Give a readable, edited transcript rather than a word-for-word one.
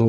2